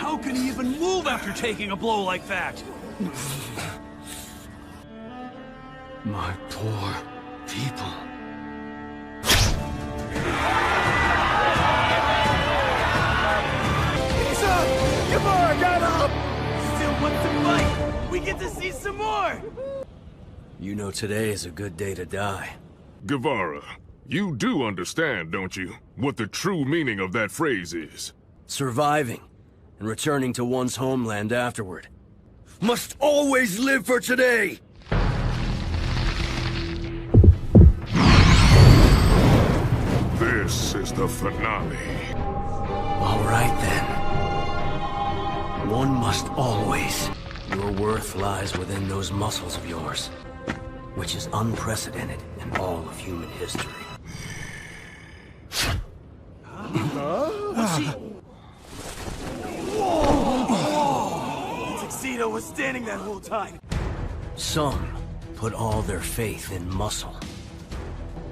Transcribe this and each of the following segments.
How can he even move after taking a blow like that? My poor people. He's up! Guevara got up! Still wants to fight! We get to see some more! You know today is a good day to die. Guevara, you do understand, don't you, what the true meaning of that phrase is? Surviving and returning to one's homeland afterward. Must always live for today! This is the finale. All right then. One must always. Your worth lies within those muscles of yours, which is unprecedented in all of human history. Tuxedo was standing that whole time. Some put all their faith in muscle.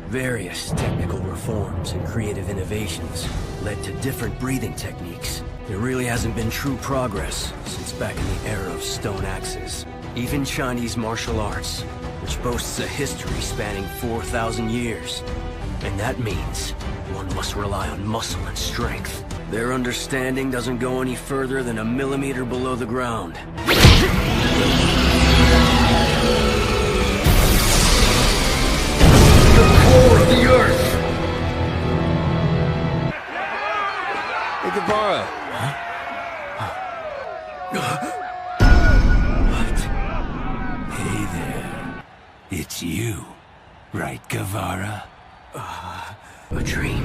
Various technical reforms and creative innovations led to different breathing techniques. There really hasn't been true progress since back in the era of stone axes. Even Chinese martial arts, which boasts a history spanning 4,000 years. And that means one must rely on muscle and strength. Their understanding doesn't go any further than a millimeter below the ground. Core of the earth! Hey, Guevara. What? Hey there. It's you, right, Guevara? A dream.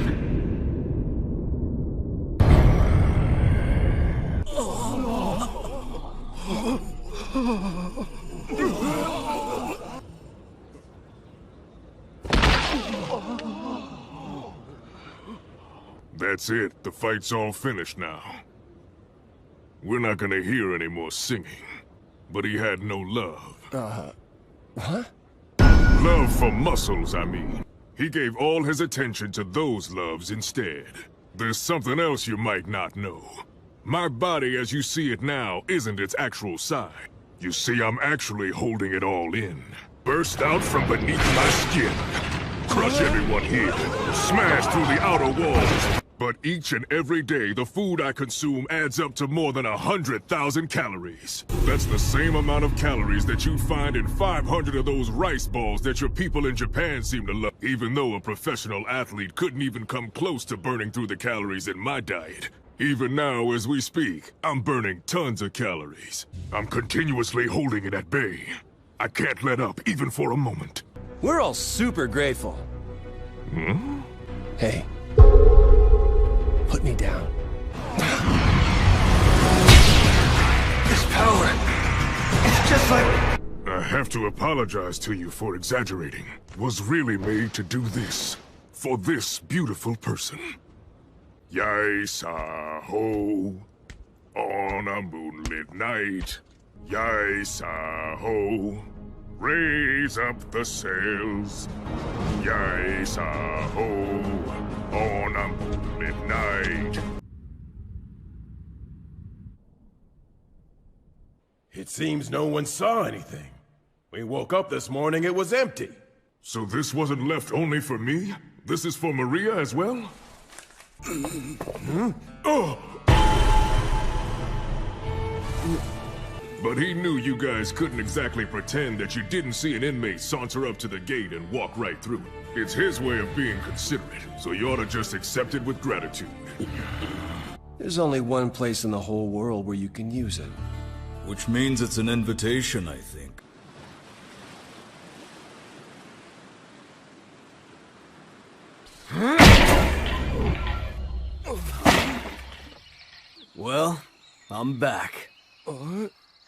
That's it. The fight's all finished now. We're not gonna hear any more singing. But he had no love. What? Love for muscles, I mean. He gave all his attention to those loves instead. There's something else you might not know. My body as you see it now isn't its actual side. You see, I'm actually holding it all in. Burst out from beneath my skin. Crush everyone here. Smash through the outer walls. But each and every day, the food I consume adds up to more than 100,000 calories. That's the same amount of calories that you'd find in 500 of those rice balls that your people in Japan seem to love. Even though a professional athlete couldn't even come close to burning through the calories in my diet. Even now, as we speak, I'm burning tons of calories. I'm continuously holding it at bay. I can't let up, even for a moment. We're all super grateful. Hmm? Hey. Put me down. This power, it's just like... I have to apologize to you for exaggerating. Was really made to do this. For this beautiful person. Yai-sa-ho. On a moonlit night. Yai-sa-ho. Raise up the sails. Yai-sa-ho. On a moonlit night. It seems no one saw anything. We woke up this morning, it was empty. So this wasn't left only for me? This is for Maria as well? Oh! But he knew you guys couldn't exactly pretend that you didn't see an inmate saunter up to the gate and walk right through it. It's his way of being considerate, so you ought to just accept it with gratitude. There's only one place in the whole world where you can use it. Which means it's an invitation, I think. Well, I'm back.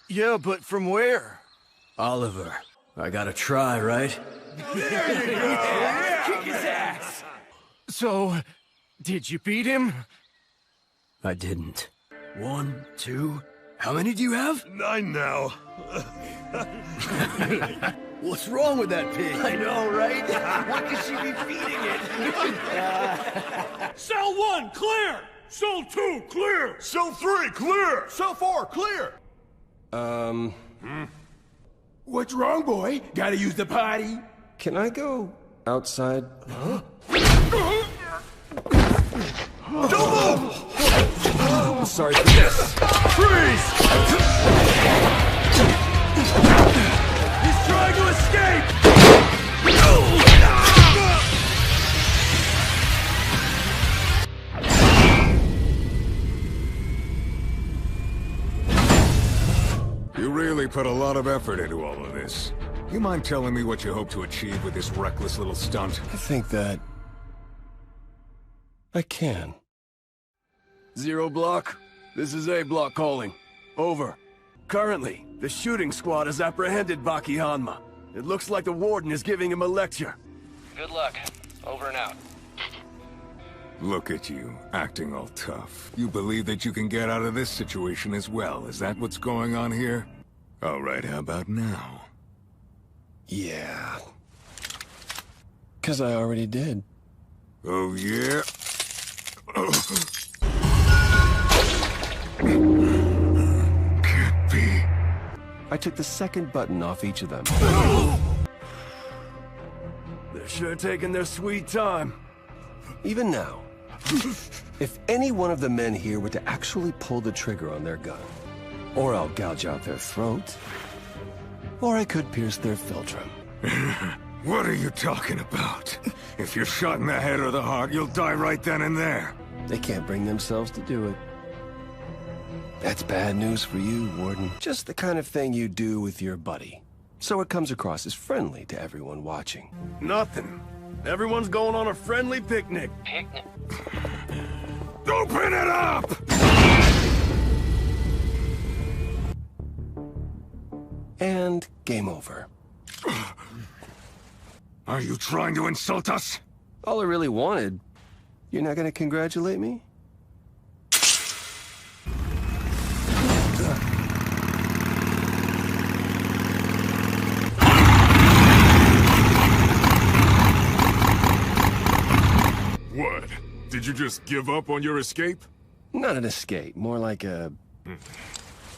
Yeah, but from where? Oliver, I gotta try, right? Kick his ass! So, did you beat him? I didn't. 1, 2... How many do you have? 9 now. What's wrong with that pig? I know, right? What could she be feeding it? Cell 1, clear! Cell 2, clear! Cell 3, clear! Cell 4, clear! What's wrong, boy? Gotta use the potty? Can I go outside? Don't move! Sorry for this. Freeze! He's trying to escape! You really put a lot of effort into all of this. You mind telling me what you hope to achieve with this reckless little stunt? I think that... I can. Zero block. This is A block calling. Over. Currently, the shooting squad has apprehended Baki Hanma. It looks like the warden is giving him a lecture. Good luck. Over and out. Look at you, acting all tough. You believe that you can get out of this situation as well. Is that what's going on here? All right, how about now? Yeah. 'Cause I already did. Oh, yeah? Can't be. I took the second button off each of them. They're sure taking their sweet time. Even now, if any one of the men here were to actually pull the trigger on their gun, or I'll gouge out their throat, or I could pierce their philtrum. What are you talking about? If you're shot in the head or the heart, you'll die right then and there. They can't bring themselves to do it. That's bad news for you, Warden. Just the kind of thing you do with your buddy. So it comes across as friendly to everyone watching. Nothing. Everyone's going on a friendly picnic. Picnic? Open it up! And game over. Are you trying to insult us? All I really wanted. You're not gonna congratulate me? What? Did you just give up on your escape? Not an escape, more like a...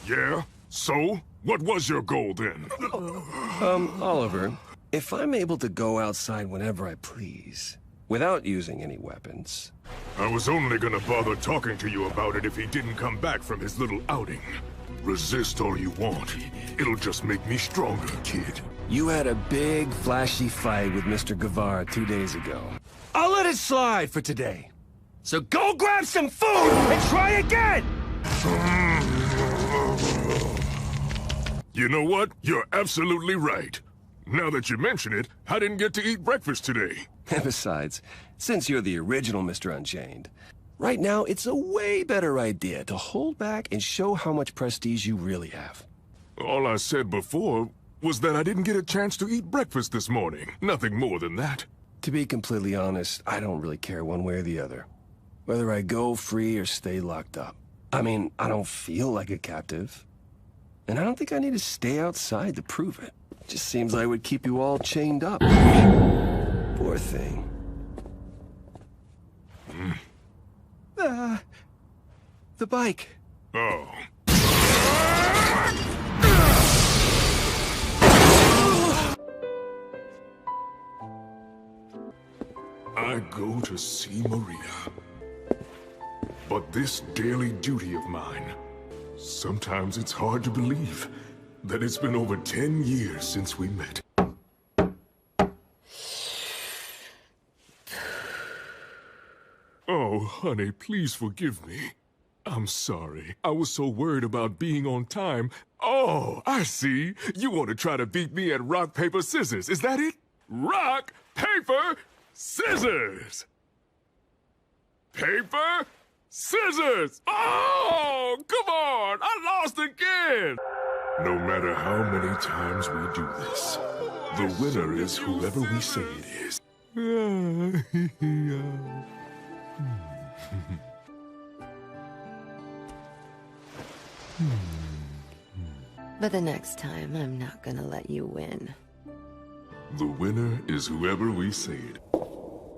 Yeah? So? What was your goal then? Oliver, if I'm able to go outside whenever I please, without using any weapons... I was only gonna bother talking to you about it if he didn't come back from his little outing. Resist all you want. It'll just make me stronger, kid. You had a big, flashy fight with Mr. Guevara 2 days ago. I'll let it slide for today. So go grab some food and try again! You know what? You're absolutely right. Now that you mention it, I didn't get to eat breakfast today. And besides, since you're the original Mr. Unchained, right now it's a way better idea to hold back and show how much prestige you really have. All I said before was that I didn't get a chance to eat breakfast this morning. Nothing more than that. To be completely honest, I don't really care one way or the other. Whether I go free or stay locked up. I mean, I don't feel like a captive. And I don't think I need to stay outside to prove it. Just seems like it would keep you all chained up. Poor thing. The bike. Oh. I go to see Maria. But this daily duty of mine, sometimes it's hard to believe that it's been over 10 years since we met. Oh, honey, please forgive me. I'm sorry. I was so worried about being on time. Oh, I see. You want to try to beat me at rock, paper, scissors. Is that it? Rock, paper, scissors! Paper, scissors! Oh, come on! I lost again! No matter how many times we do this, the winner is whoever we say it is. But the next time, I'm not gonna let you win. The winner is whoever we say it.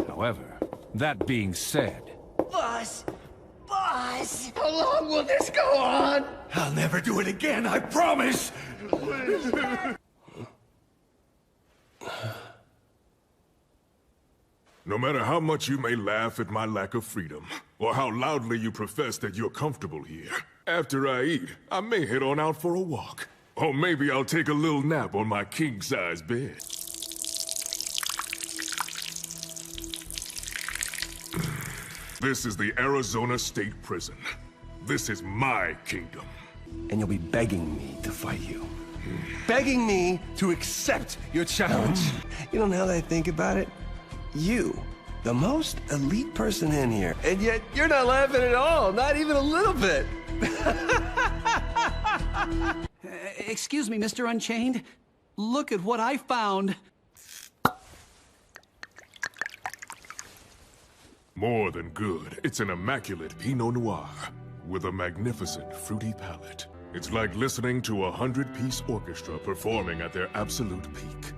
However, that being said... Boss! Boss! us. How long will this go on? I'll never do it again, I promise! No matter how much you may laugh at my lack of freedom, or how loudly you profess that you're comfortable here, after I eat, I may head on out for a walk. Or maybe I'll take a little nap on my king-size bed. This is the Arizona State Prison. This is my kingdom. And you'll be begging me to fight you. Begging me to accept your challenge. You know, now that I think about it, you, the most elite person in here, and yet you're not laughing at all, not even a little bit. Excuse me, Mr. Unchained. Look at what I found. More than good, it's an immaculate Pinot Noir with a magnificent fruity palate. It's like listening to a 100-piece orchestra performing at their absolute peak.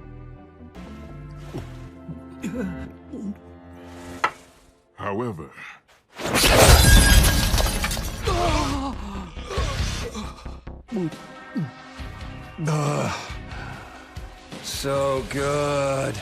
However... So good.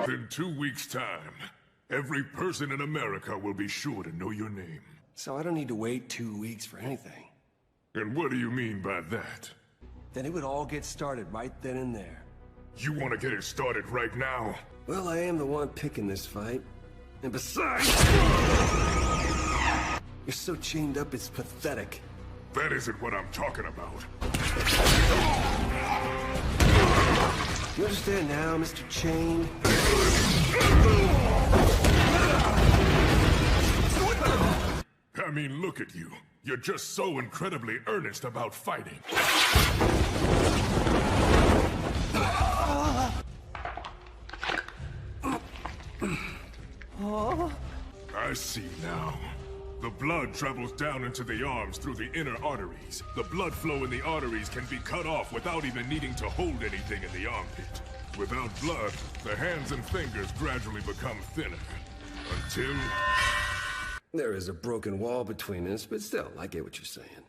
In 2 weeks' time, every person in America will be sure to know your name. So I don't need to wait 2 weeks for anything. And what do you mean by that? Then it would all get started right then and there. You want to get it started right now? Well, I am the one picking this fight. And besides... You're so chained up, it's pathetic. That isn't what I'm talking about. You understand now, Mr. Chain? I mean, look at you. You're just so incredibly earnest about fighting. I see now. The blood travels down into the arms through the inner arteries. The blood flow in the arteries can be cut off without even needing to hold anything in the armpit. Without blood, the hands and fingers gradually become thinner. Until... There is a broken wall between us, but still, I get what you're saying.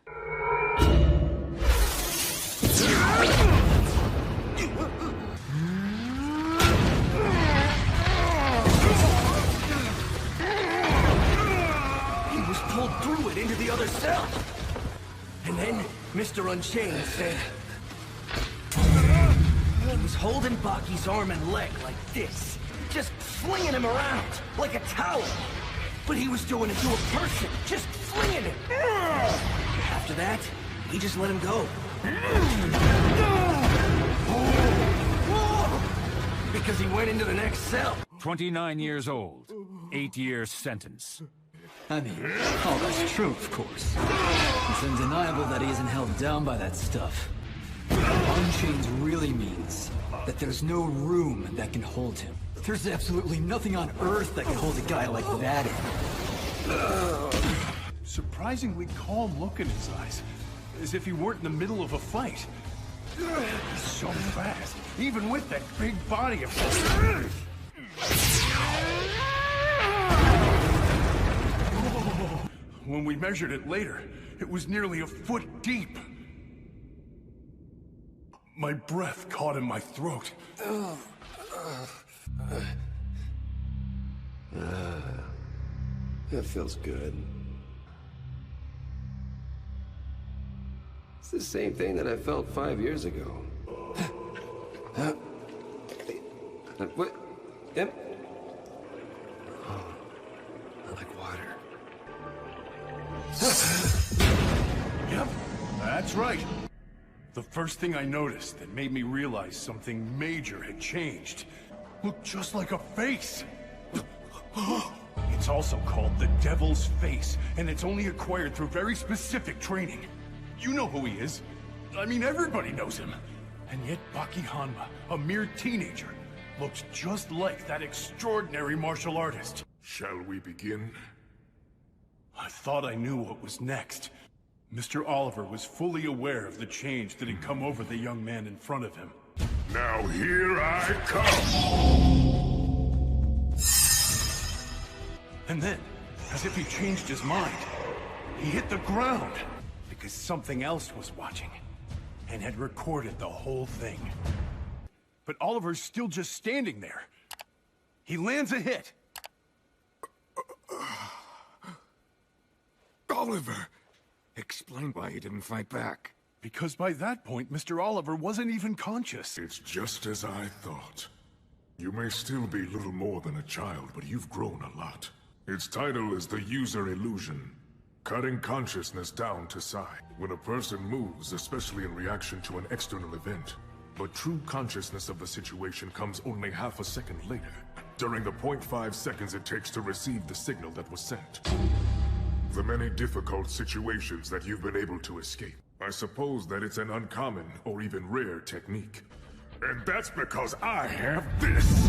Pulled through it into the other cell. And then Mr. Unchained said... He was holding Baki's arm and leg like this, just flinging him around like a towel. But he was doing it to a person, just flinging him. After that, he just let him go. Because he went into the next cell. 29 years old, 8-year sentence. I mean, all that's true, of course. It's undeniable that he isn't held down by that stuff. Unchained really means that there's no room that can hold him. There's absolutely nothing on Earth that can hold a guy like that in. Surprisingly calm look in his eyes, as if he weren't in the middle of a fight. He's so fast, even with that big body of his. When we measured it later, it was nearly a foot deep. My breath caught in my throat. That feels good. It's the same thing that I felt 5 years ago. What? Yep. Oh, I like water. Yep, that's right. The first thing I noticed that made me realize something major had changed looked just like a face. It's also called the Devil's Face, and it's only acquired through very specific training. You know who he is. I mean, everybody knows him. And yet Baki Hanma, a mere teenager, looks just like that extraordinary martial artist. Shall we begin? I thought I knew what was next. Mr. Oliver was fully aware of the change that had come over the young man in front of him. Now here I come! And then, as if he changed his mind, he hit the ground because something else was watching and had recorded the whole thing. But Oliver's still just standing there. He lands a hit. Oliver! Explain why you didn't fight back. Because by that point, Mr. Oliver wasn't even conscious. It's just as I thought. You may still be little more than a child, but you've grown a lot. Its title is the User Illusion, cutting consciousness down to size. When a person moves, especially in reaction to an external event, but true consciousness of the situation comes only half a second later, during the 0.5 seconds it takes to receive the signal that was sent. The many difficult situations that you've been able to escape. I suppose that it's an uncommon or even rare technique. And that's because I have this!